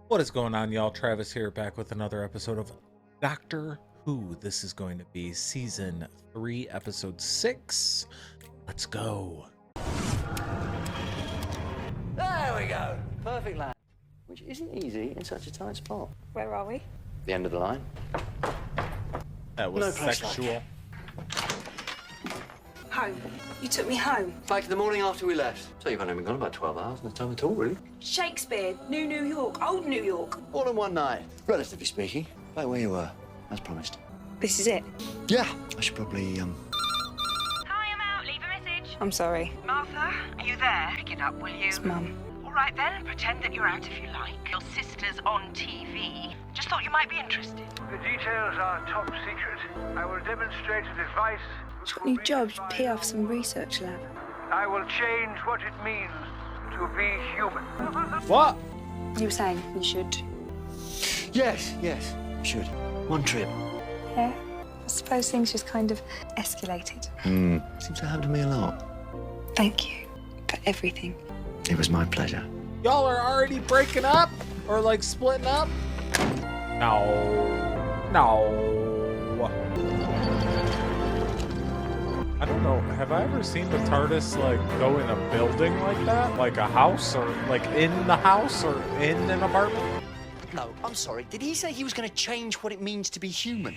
What is going on, y'all? Travis here, back with another episode of Doctor Who. This is going to be Season 3, Episode 6. Let's go. There we go. Perfect land. Which isn't easy in such a tight spot. Where are we? The end of the line. That was No place like sexual. Home. You took me home. Like the morning after we left. So you've only been gone about 12 hours, no time at all, really. Shakespeare, New York, Old New York. All in one night. Relatively speaking. Back where you were, as promised. This is it. Yeah. I should probably, Hi, I'm out. Leave a message. I'm sorry. Martha, are you there? Pick it up, will you? It's Mum. All right then, pretend that you're out if you like. Your sister's on TV. Just thought you might be interested. The details are top secret. I will demonstrate a device. She's got a new job, PA for some research lab. I will change what it means to be human. What? You were saying you should. Yes, you should. One trip. Yeah. I suppose things just kind of escalated. Seems to happen to me a lot. Thank you for everything. It was my pleasure. Y'all are already breaking up? Or like splitting up? No. I don't know, have I ever seen the TARDIS like go in a building like that? Like a house, or like in the house, or in an apartment? No, I'm sorry. Did he say he was going to change what it means to be human?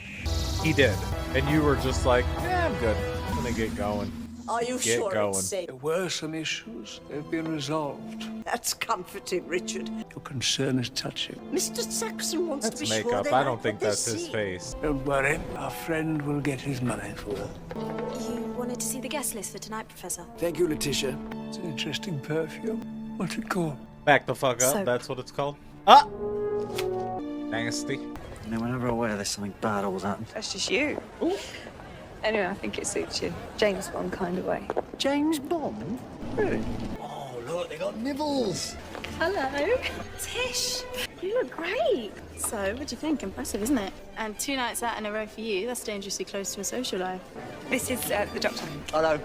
He did. And you were just like, yeah, I'm good. I'm gonna get going. Are you Get sure going. it's safe? There were some issues. They've been resolved. That's comforting, Richard. Your concern is touching. Mr. Saxon wants to That's be sure makeup. they I like don't think what they that's his see. face. Don't worry. Our friend will get his money for it. You wanted to see the guest list for tonight, Professor? Thank you, Letitia. It's an interesting perfume. What's it called? Back the fuck up, So- that's what it's called. Ah! Nasty. You know, whenever I wear this, something bad always happens. That's just you. Anyway, I think it suits you. James Bond kind of way. James Bond? Really? Oh, look, they got nibbles. Hello. Tish, you look great. So, what do you think? Impressive, isn't it? And 2 nights out in a row for you, that's dangerously close to a social life. This is the doctor. Hello.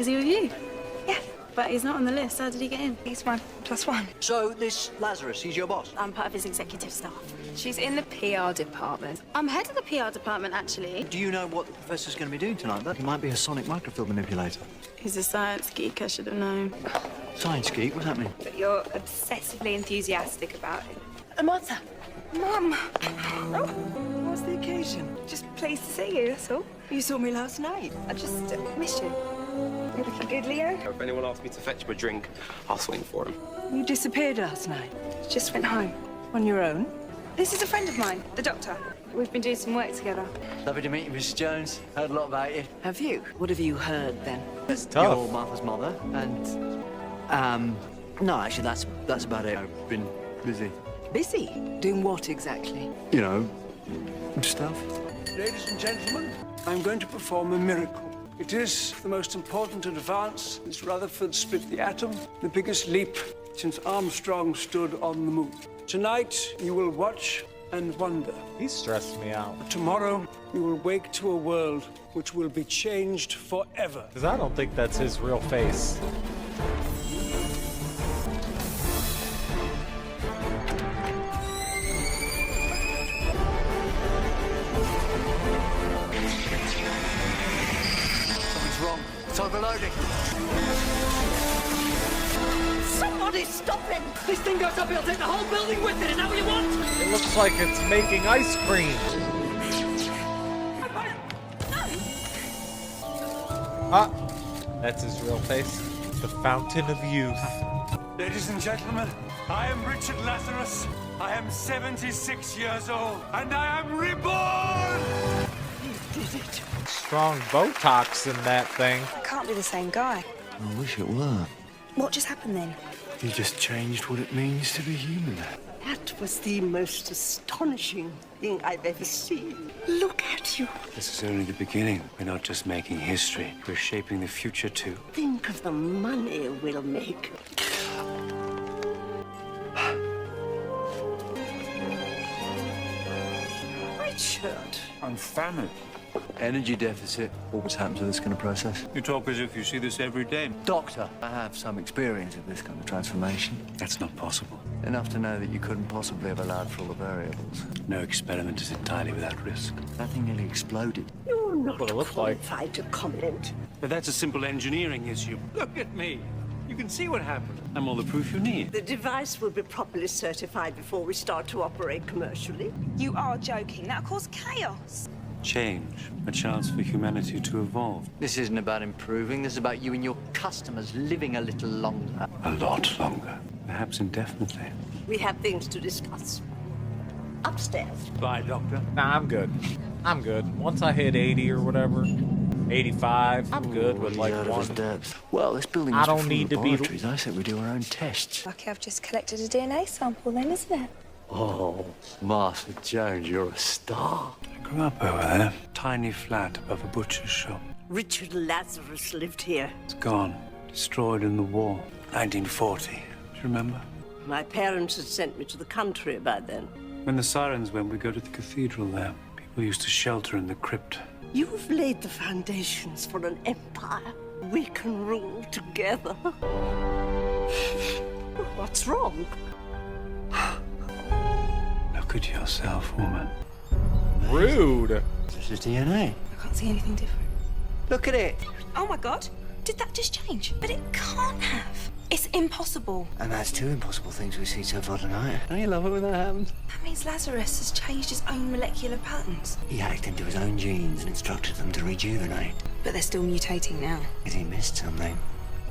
Is he with you? Yeah, But he's not on the list. How did he get in? he's one plus one. So, this Lazarus, he's your boss? I'm part of his executive staff. She's in the PR department. I'm head of the PR department, actually. Do you know what the professor's going to be doing tonight? He might be a sonic microfilm manipulator. He's a science geek, I should have known. Science geek? What's that mean? But you're obsessively enthusiastic about it. Martha. Mum! What's the occasion? Just pleased to see you, that's all. You saw me last night. I just missed you. You looking good, Leo? If anyone asks me to fetch him a drink, I'll swing for him. You disappeared last night. Just went home. On your own? This is a friend of mine, the doctor. We've been doing some work together. Lovely to meet you, Mrs. Jones. Heard a lot about you. Have you? What have you heard then? It's tough. Your Martha's mother, and no, actually, that's about it. I've been busy. Busy? Doing what exactly? You know, stuff. Ladies and gentlemen, I'm going to perform a miracle. It is the most important advance since Rutherford split the atom, the biggest leap since Armstrong stood on the moon. Tonight, you will watch and wonder. He stressed me out. Tomorrow, you will wake to a world which will be changed forever. Because I don't think that's his real face. Something's wrong. It's overloading. Somebody stop him! This thing goes up, he'll take the whole building with it. Is that what you want? It looks like it's making ice cream. Ah! That's his real face. The fountain of youth. Ladies and gentlemen, I am Richard Lazarus. I am 76 years old, and I am reborn! You did it. Strong Botox in that thing. It can't be the same guy. I wish it were. What just happened then? You just changed what it means to be human. That was the most astonishing thing I've ever seen. Look at you. This is only the beginning. We're not just making history, we're shaping the future too. Think of the money we'll make. Richard. I'm famished. Energy deficit. What happens to this kind of process? You talk as if you see this every day. Doctor, I have some experience of this kind of transformation. That's not possible. Enough to know that you couldn't possibly have allowed for all the variables. No experiment is entirely without risk. That thing nearly exploded. You're not What it looked like. qualified to comment. But that's a simple engineering issue. Look at me. You can see what happened. I'm all the proof you need. The device will be properly certified before we start to operate commercially. You are joking. That'll cause chaos. Change. A chance for humanity to evolve. This isn't about improving. This is about you and your customers living a little longer. A lot longer. Perhaps indefinitely. We have things to discuss. Upstairs. Bye, Doctor. Nah, I'm good. I'm good. Once I hit 80 or whatever, 85, I'm good with like Out of his one. depth. Well, this building I must be don't full need of to be- laboratories. I said we do our own tests. Lucky I've just collected a DNA sample then, isn't it? Oh, Martha Jones, you're a star. I grew up over there. Tiny flat above a butcher's shop. Richard Lazarus lived here. It's gone. Destroyed in the war. 1940. Do you remember? My parents had sent me to the country by then. When the sirens went, we go to the cathedral there. People used to shelter in the crypt. You've laid the foundations for an empire. We can rule together. What's wrong? Look at yourself, woman. Rude. This is DNA. I can't see anything different. Look at it. Oh my god. Did that just change? But it can't have. It's impossible. And that's two impossible things we see so far tonight. Don't you love it when that happens? That means Lazarus has changed his own molecular patterns. He hacked into his own genes and instructed them to rejuvenate. But they're still mutating now. Because he missed something.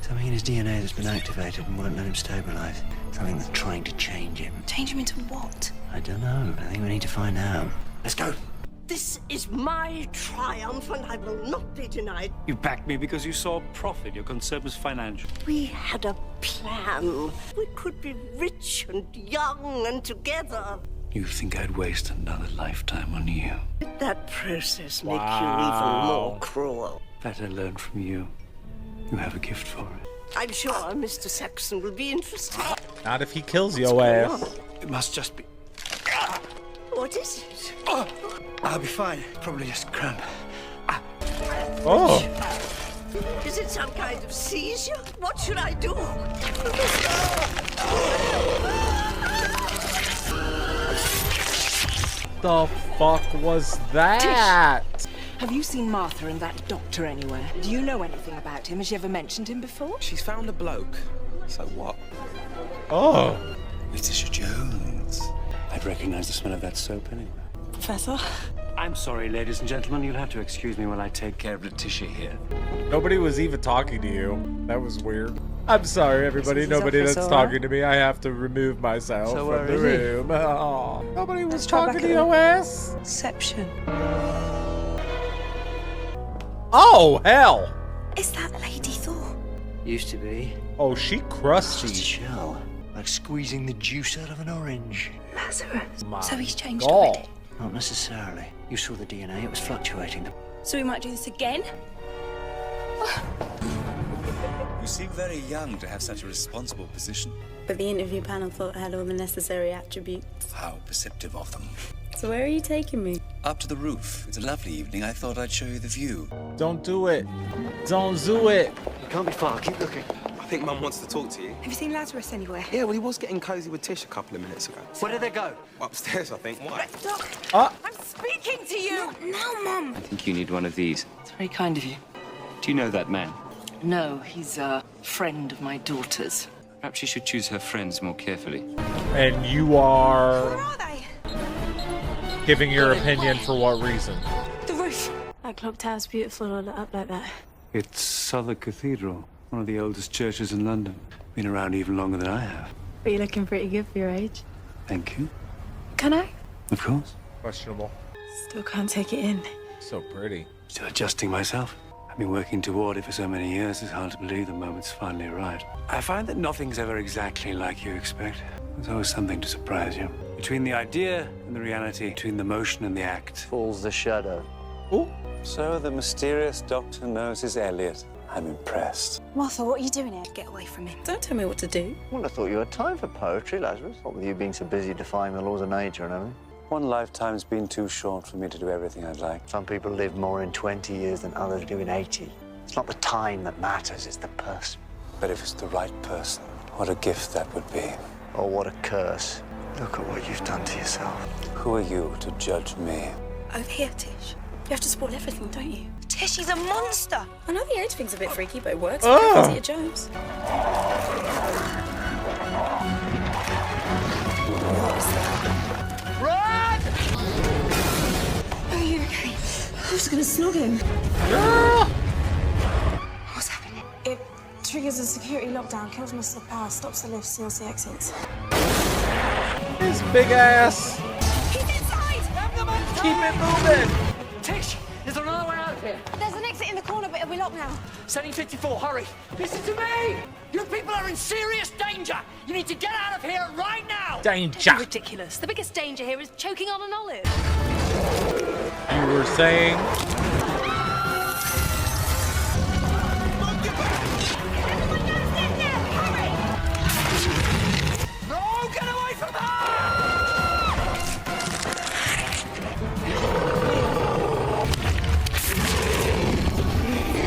Something in his DNA that's been activated and won't let him stabilize. Something that's trying to change him. Change him into what? I don't know. I think we need to find out. Let's go. This is my triumph, and I will not be denied. You backed me because you saw profit. Your concern was financial. We had a plan. We could be rich and young and together. You think I'd waste another lifetime on you? Did that process make Wow. you even more cruel? That I learned from you. You have a gift for it. I'm sure Mr. Saxon will be interested. Not if he kills your ass. It must just be... What is it? I'll be fine. Probably just cramp. Oh. Is it some kind of seizure? What should I do? The fuck was that? Have you seen Martha and that doctor anywhere? Do you know anything about him? Has she ever mentioned him before? She's found a bloke. So what? Oh. Letitia Jones. I'd recognize the smell of that soap anyway. Professor? I'm sorry, ladies and gentlemen. You'll have to excuse me while I take care of Letitia here. Nobody was even talking to you. That was weird. I'm sorry, everybody. His Nobody office, that's all right? talking to me. I have to remove myself So from where the is he? room. Oh. Nobody was Let's try talking back to at your ass. Deception. Oh, hell. Is that Lady Thor? Used to be. Oh, she Just a crusty. shell. Like squeezing the juice out of an orange. Lazarus. My So he's changed God. already. Not necessarily. You saw the DNA. It was fluctuating. So we might do this again? You seem very young to have such a responsible position. But the interview panel thought I had all the necessary attributes. How perceptive of them. So where are you taking me? Up to the roof. It's a lovely evening. I thought I'd show you the view. Don't do it. Don't do it. You can't be far. Keep looking. I think Mum wants to talk to you. Have you seen Lazarus anywhere? Yeah, well, he was getting cozy with Tish a couple of minutes ago. Where did they go? Upstairs, I think. Why? Doc, Ah. I'm speaking to you! Now, Mum! I think you need one of these. It's very kind of you. Do you know that man? No, he's a friend of my daughter's. Perhaps you should choose her friends more carefully. And you Where are are they? giving your opinion for what reason? The roof. That clock tower's beautiful all lit up like that. It's Southwark Cathedral, one of the oldest churches in London. Been around even longer than I have. But you're looking pretty good for your age. Thank you. Can I? Of course. Questionable. Still can't take it in. So pretty. Still adjusting myself. I've been working toward it for so many years, it's hard to believe the moment's finally arrived. I find that nothing's ever exactly like you expect. There's always something to surprise you. Between the idea and the reality, between the motion and the act. Falls the shadow. Ooh. So the mysterious doctor knows his Elliot. I'm impressed. Martha, what are you doing here? Get away from him. Don't tell me what to do. Wouldn't have thought you had time for poetry, Lazarus. Not with you being so busy defying the laws of nature and everything. One lifetime's been too short for me to do everything I'd like. Some people live more in 20 years than others do in 80. It's not the time that matters, it's the person. But if it's the right person, what a gift that would be. or what a curse. Look at what you've done to yourself. Who are you to judge me? Over here, Tish. You have to spoil everything, don't you? Tish, he's a monster. I know the age thing's a bit freaky, but it works. Oh. Peter Jones. Run! Are you okay? Who's gonna snog him? What's happening? It triggers a security lockdown, kills most of the power, stops the lift, seals the exits. His big ass. He's inside! Keep it moving. Tish, is there another way out here? There's an exit in the corner, but it'll be locked now. Setting 54, hurry. Listen to me. You people are in serious danger. You need to get out of here right now. Danger. Ridiculous. The biggest danger here is choking on an olive. You were saying? No, get away from her!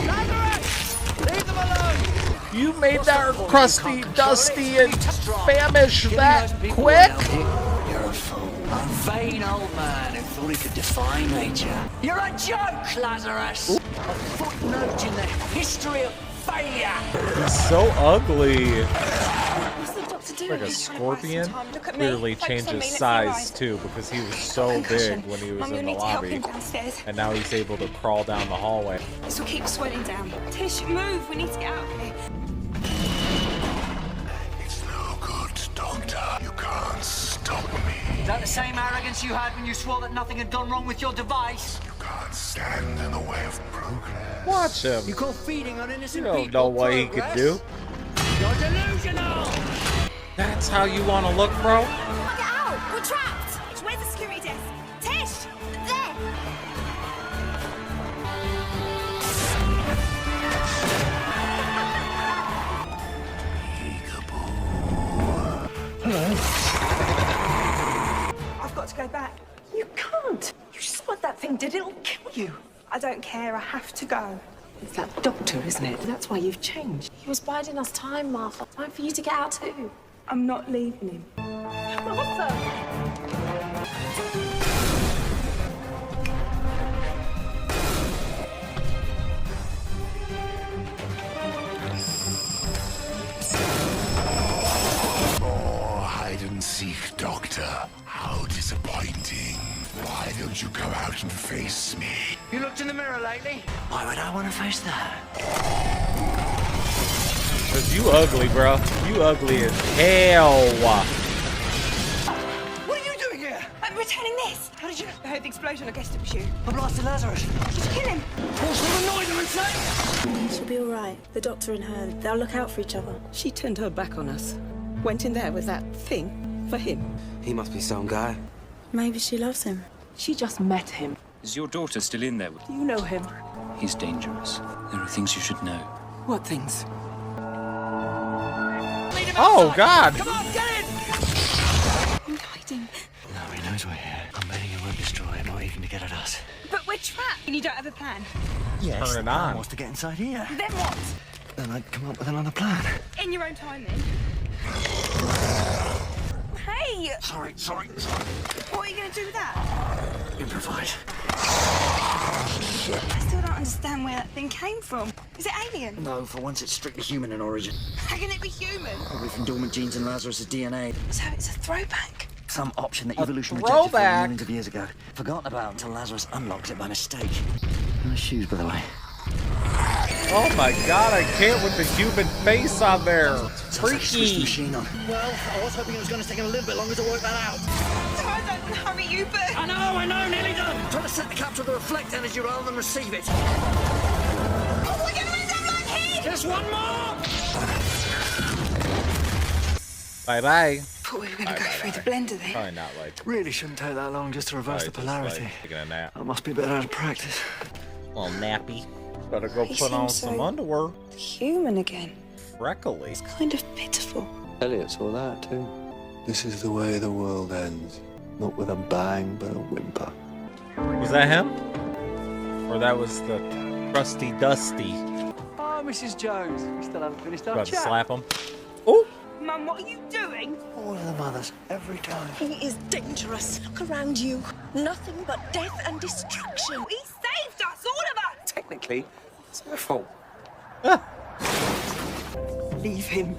Lazarus! Leave them alone! You made that crusty, dusty, and famished that quick? You're a fool. A vain old man who thought he could defy nature. You're a joke, Lazarus! A footnote in the history of failure! He's so ugly. What's the doctor doing? Like a He's trying to buy some scorpion. time. Look at me. Clearly Focus changed on me. his Let's size rise. too because he was so big when he was Mum, in you'll the need to help lobby. him downstairs. And now he's able to crawl down the hallway. This will keep swelling down. Tish, move. We need to get out of here. It's no good, Doctor. You can't stop me. Is that the same arrogance you had when you swore that nothing had gone wrong with your device? You can't stand in the way of progress. Watch him. You call feeding on You innocent don't people know what he could do. You're delusional! That's how you want to look, bro? Get out. We're trapped. Where's the security desk? Tish! There! I've got to go back. You can't. You saw what that thing did. It'll kill you. I don't care. I have to go. It's that doctor, isn't it? That's why you've changed. He was biding us time, Martha. Time for you to get out too. I'm not leaving him. Martha! Oh, hide and seek, Doctor. How disappointing. Why don't you come out and face me? You looked in the mirror lately? Why would I want to face that? Cause you ugly, bro. You ugly as hell. What are you doing here? I'm returning this. How did you know? I heard the explosion. I guessed it was you. I blasted Lazarus. Just kill him. What's all the noise I'm insane? She'll be all right. The doctor and her, they'll look out for each other. She turned her back on us. Went in there with that thing for him. He must be some guy. Maybe she loves him. She just met him. Is your daughter still in there? Do you know him? He's dangerous. There are things you should know. What things? Oh, God. Come on, get in! I'm hiding. No, he knows we're here. I'm betting he won't destroy it, not even to get at us. But we're trapped. And you don't have a plan. Yes, Turn it the plan on. was to get inside here. Then what? Then I'd come up with another plan. In your own time, then. Hey! Sorry. What are you going to do with that? Improvise. I still don't understand where that thing came from. Is it alien? No, for once it's strictly human in origin. How can it be human? Probably from dormant genes in Lazarus' DNA. So it's a throwback. Some option that A evolution rejected for throwback. millions of years ago. Forgotten about until Lazarus unlocked it by mistake. Nice shoes, by the way. Oh my God, I can't with the human face on there. Sounds like a Swiss Freaky. machine on. Well, I was hoping it was going to take a little bit longer to work that out. So I don't want to hurry you, but... I know, nearly done. Try to set the capture to reflect energy rather than receive it. Oh, we're going to end up like him! Just one more! Bye-bye. Thought we were going to go through the blender then. Probably not like, Really shouldn't take that long just to reverse probably the just, polarity. like taking a nap. That must be a bit out of practice. Little nappy. Better go He put on seems some so- underwear. Human again. Freckly. Kind of pitiful. Elliot saw that too. This is the way the world ends. Not with a bang, but a whimper. Was that him? Or that was the crusty dusty? Oh, Mrs. Jones. We still haven't finished our About to chat. slap him. Oh! Mum, what are you doing? All of the mothers, every time. He is dangerous. Look around you. Nothing but death and destruction. He saved us, all of us! Technically, it's her fault. Leave him.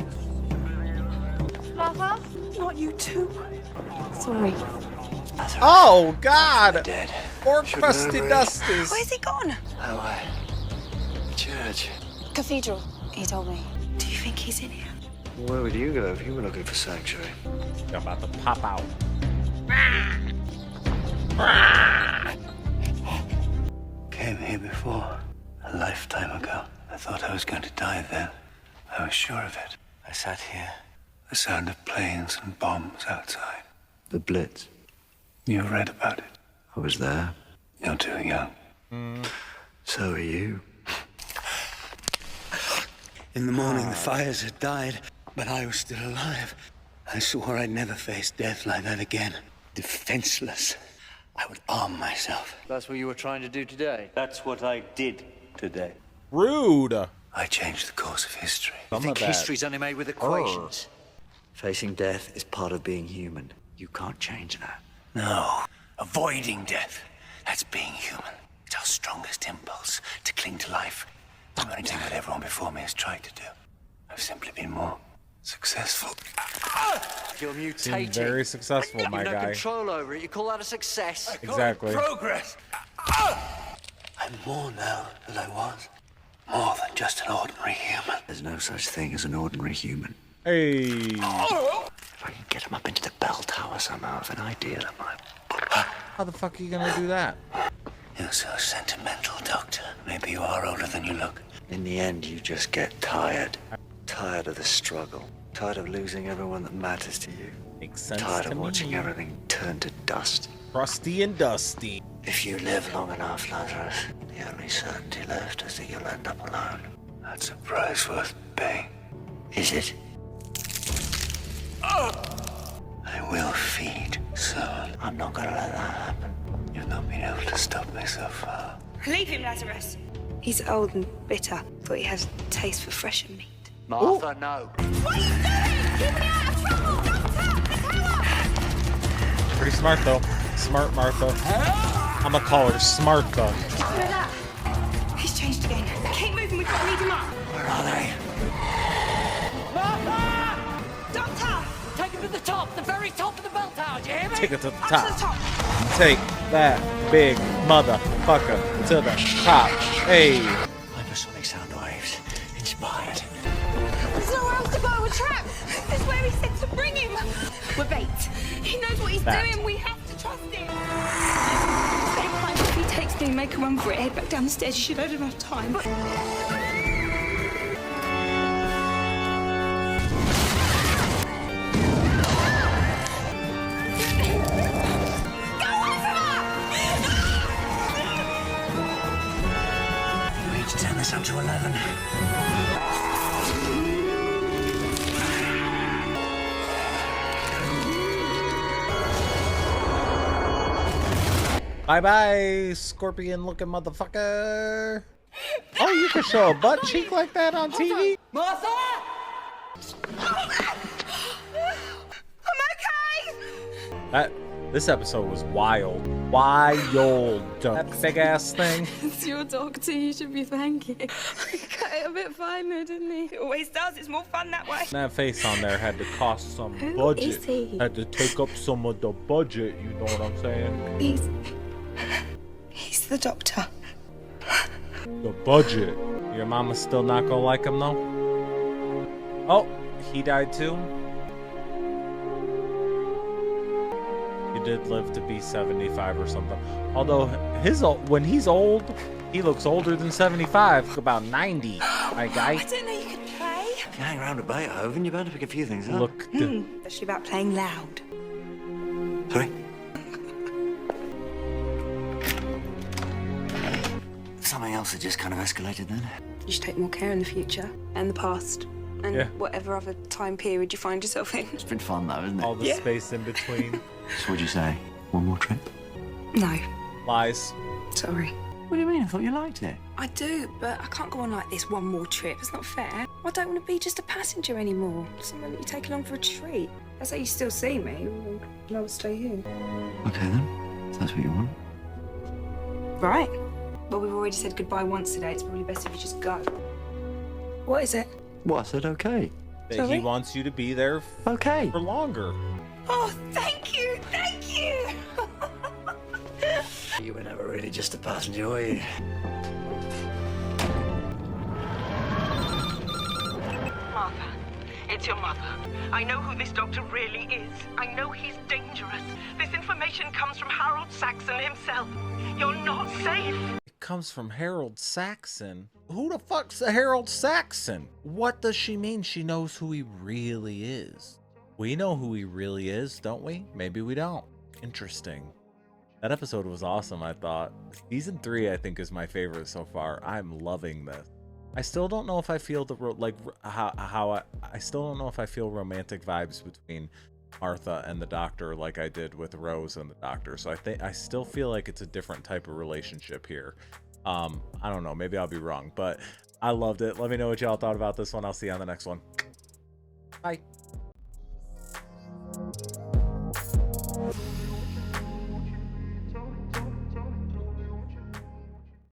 Mother? Not you too. Sorry. Oh, God! Dead. Poor Should crusty never- dusties. Where's he gone? Oh, church. Cathedral, he told me. Do you think he's in here? Where would you go if you were looking for sanctuary? I'm about to pop out. Came here before, a lifetime ago. I thought I was going to die then. I was sure of it. I sat here. The sound of planes and bombs outside. The Blitz. You read about it. I was there. You're too young. So are you. In the morning, the fires had died, but I was still alive. I swore I'd never face death like that again. Defenseless. I would arm myself. That's what you were trying to do today? That's what I did today. Rude. I changed the course of history. Some of that. History's only made with equations. Facing death is part of being human. You can't change that. No. Avoiding death. That's being human. It's our strongest impulse to cling to life. The only thing that everyone before me has tried to do. I've simply been more successful. You're Seemed mutating. very successful, You've my no guy. control over it. You call that a success? Exactly. Progress. I'm more now than I was. More than just an ordinary human. There's no such thing as an ordinary human. Hey. If I can get him up into the bell tower somehow, I've an idea that might. How the fuck are you gonna do that? You're so sentimental, Doctor. Maybe you are older than you look. In the end, you just get tired. Tired of the struggle. Tired of losing everyone that matters to you. Makes sense Tired to of me. watching everything turn to dust. Crusty and dusty. If you live long enough, Lazarus, the only certainty left is that you'll end up alone. That's a price worth paying. Is it? I will feed soon. I'm not gonna let that happen. You've not been able to stop me so far. Leave him, Lazarus. He's old and bitter. Thought he has a taste for fresher meat. Martha, no. What are you doing? Keep me out of trouble! Doctor! Pretty smart though. Smart Martha. I'ma call her Smart though. Look at that. He's changed again. Keep moving, we've got to lead him up. Where are they? Martha! Doctor! Take him to the top, the very top of the bell tower, do you hear me? Take it to the Up top. to the top. Take that big motherfucker to the top. Hey. Hypersonic sound waves. Inspired. There's nowhere else to go. We're trapped. This is where he said to bring him. We're bait. He knows what he's That. doing. We have to trust him. Stay behind. If he takes me, make a run for it. Head back down the stairs. You should have enough time. We need to turn this up to 11. Bye bye, scorpion looking motherfucker. Oh, you can show a butt cheek like that on TV? Martha! I'm okay. This episode was wild. Wild. That big ass thing. It's your doctor, you should be thanking. He cut it a bit finer, didn't he? It always does. It's more fun that way. That face on there had to cost some Who budget. is he? Had to take up some of the budget, you know what I'm saying? He's the doctor. The budget. Your mama's still not gonna like him though? Oh, he died too? He did live to be 75 or something. Although when he's old, he looks older than 75, about 90. My guy. I didn't know you could play. If you hang around with Beethoven, you're bound to pick a few things up. Look. Especially about playing loud. Sorry? Something else that just kind of escalated then. You should take more care in the future and the past and Yeah. whatever other time period you find yourself in. It's been fun though, isn't it? All the space in between. So what'd you say? One more trip? No, Lies. sorry. What do you mean? I thought you liked it. I do, but I can't go on like this one more trip. It's not fair. I don't want to be just a passenger anymore. Someone that you take along for a treat. That's how you still see me. Well, I'll stay here. Okay then, if that's what you want. Right. Well, we've already said goodbye once today. It's probably best if you just go. What is it? What, I said okay. That Sorry? he wants you to be there Okay. for longer. Oh, thank you. Thank you. You were never really just a passenger, were you? Martha, it's your mother. I know who this doctor really is. I know he's dangerous. This information comes from Harold Saxon himself. You're not safe. It comes from Harold Saxon. Who the fuck's the Harold Saxon? What does she mean she knows who he really is? We know who he really is, don't we? Maybe we don't. Interesting. That episode was awesome, I thought. Season 3, I think, is my favorite so far. I'm loving this. I still don't know if I feel the I still don't know if I feel romantic vibes between Martha and the doctor like I did with Rose and the doctor. So I still feel like it's a different type of relationship here. I don't know, maybe I'll be wrong, but I loved it. Let me know what y'all thought about this one. I'll see you on the next one. Bye.